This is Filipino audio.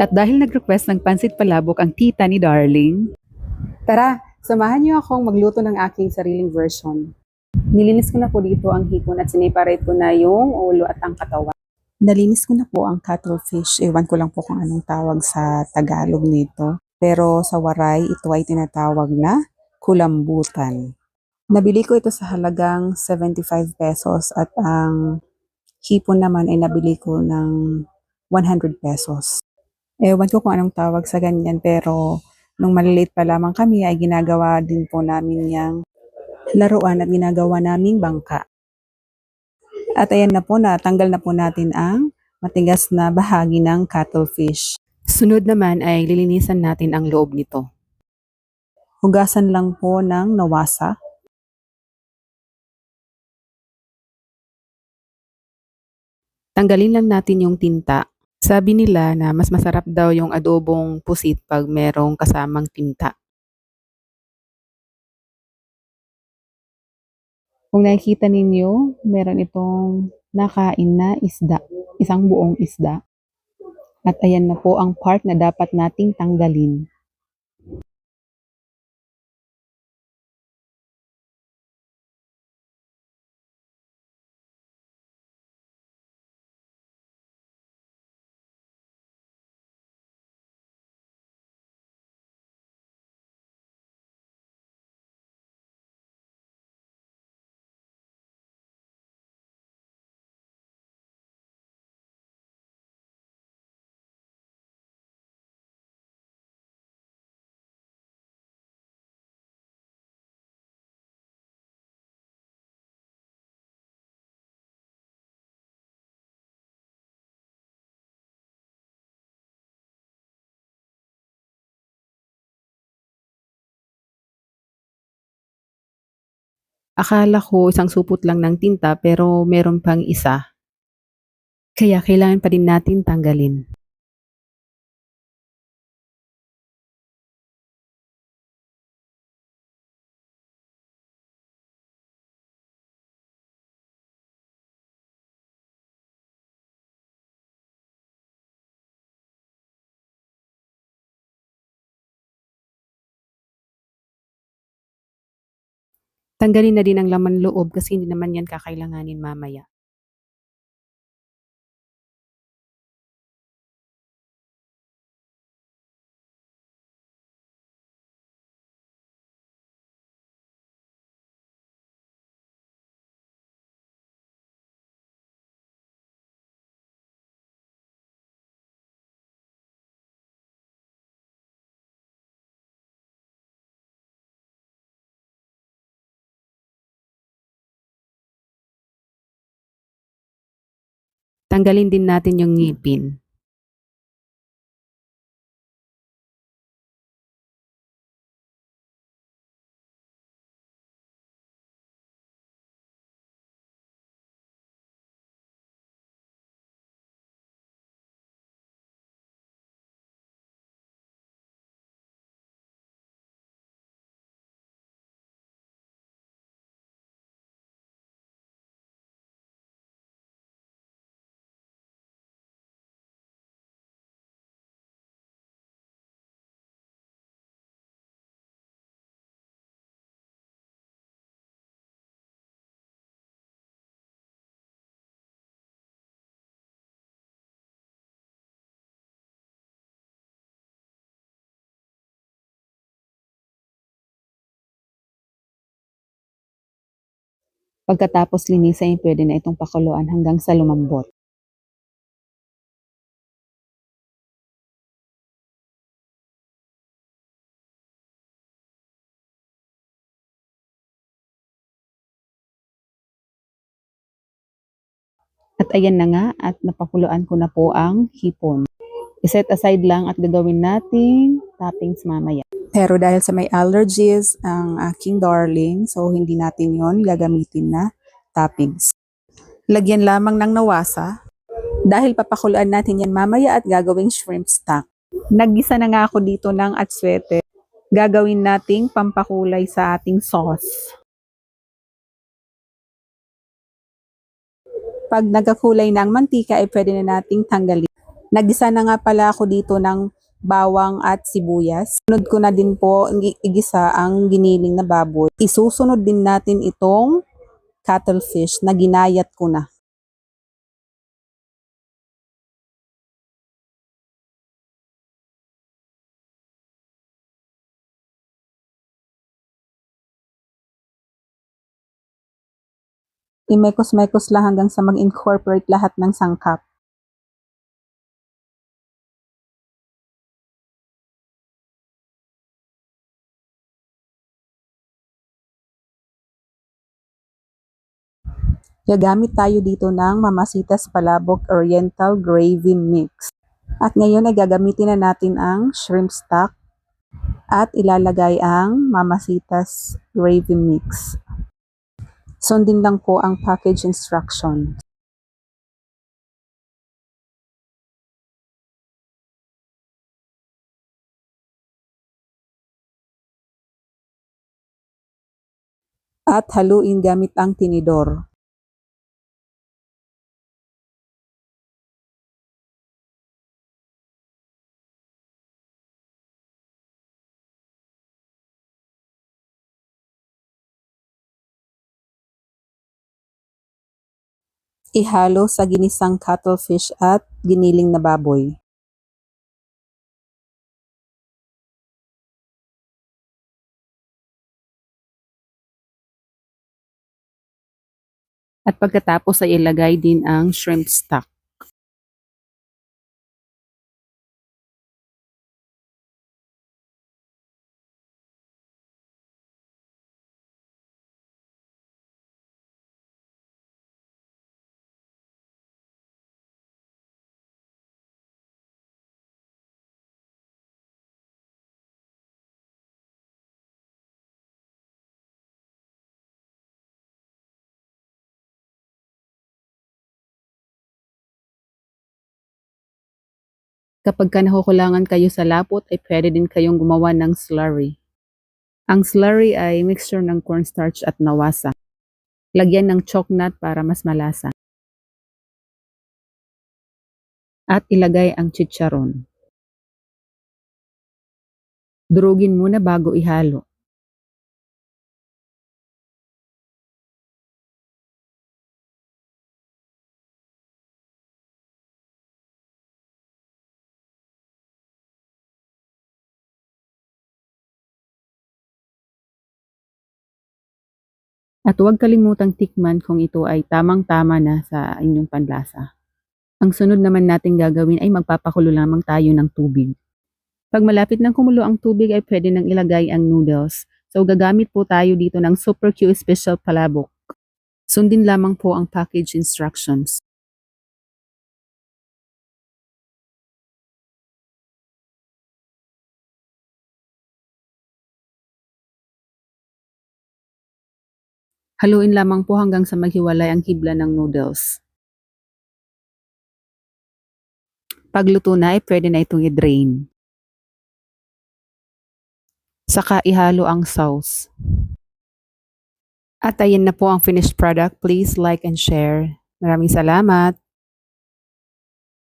At dahil nag-request ng pansit palabok ang tita ni Darling, tara, samahan niyo akong magluto ng aking sariling version. Nilinis ko na po dito ang hipon at siniparate ko na yung ulo at ang katawan. Nalinis ko na po ang cuttlefish. Ewan ko lang po kung anong tawag sa Tagalog nito. Pero sa Waray, ito ay tinatawag na kulambutan. Nabili ko ito sa halagang 75 pesos at ang hipon naman ay nabili ko ng 100 pesos. Ewan ko kung anong tawag sa ganyan pero nung maliliit pa lamang kami ay ginagawa din po namin yang laruan at ginagawa naming bangka. At ayan na po, natanggal na po natin ang matigas na bahagi ng cuttlefish. Sunod naman ay lilinisan natin ang loob nito. Hugasan lang po ng nawasa. Tanggalin lang natin yung tinta. Sabi nila na mas masarap daw yung adobong pusit pag merong kasamang tinta. Kung nakikita ninyo, meron itong nakain na isda, isang buong isda. At ayan na po ang part na dapat nating tanggalin. Akala ko isang supot lang ng tinta pero meron pang isa. Kaya kailangan pa din natin tanggalin. Tanggalin na din ang laman loob kasi hindi naman yan kakailanganin mamaya. Tanggalin din natin yung ngipin. Pagkatapos linisin, pwede na itong pakuluan hanggang sa lumambot. At ayan na nga at napakuluan ko na po ang hipon. I-set aside lang at gagawin nating toppings mamaya. Pero dahil sa may allergies ang aking darling, so hindi natin yon gagamitin na toppings. Lagyan lamang ng nawasa dahil papakuluan natin yan mamaya at gagawing shrimp stock. Naggisa na nga ako dito ng atswete. Gagawin nating pampakulay sa ating sauce. Pag nagkakulay ng mantika ay pwede na nating tanggalin. Nagisa na nga pala ako dito ng bawang at sibuyas. Sunod ko na din po igisa ang giniling na baboy. Isusunod din natin itong cuttlefish na ginayat ko na. Imekos-mekos lang hanggang sa mag-incorporate lahat ng sangkap. Gagamit tayo dito ng Mamasitas Palabok Oriental Gravy Mix. At ngayon ay gagamitin na natin ang shrimp stock at ilalagay ang Mamasitas Gravy Mix. Sundin lang po ang package instruction. At haluin gamit ang tinidor. Ihalo sa ginisang cuttlefish at giniling na baboy. At pagkatapos ay ilagay din ang shrimp stock. Kapag nakukulangan kayo sa lapot ay pwede din kayong gumawa ng slurry. Ang slurry ay mixture ng cornstarch at nawasa. Lagyan ng chocolate para mas malasa. At ilagay ang chicharon. Durugin muna bago ihalo. At huwag kalimutang tikman kung ito ay tamang-tama na sa inyong panlasa. Ang sunod naman natin gagawin ay magpapakulo lamang tayo ng tubig. Pag malapit ng kumulo ang tubig ay pwede nang ilagay ang noodles. So gagamit po tayo dito ng Super Q Special Palabok. Sundin lamang po ang package instructions. Haluin lamang po hanggang sa maghiwalay ang hibla ng noodles. Pagluto na ay pwede na itong i-drain. Saka ihalo ang sauce. At ayan na po ang finished product. Please like and share. Maraming salamat.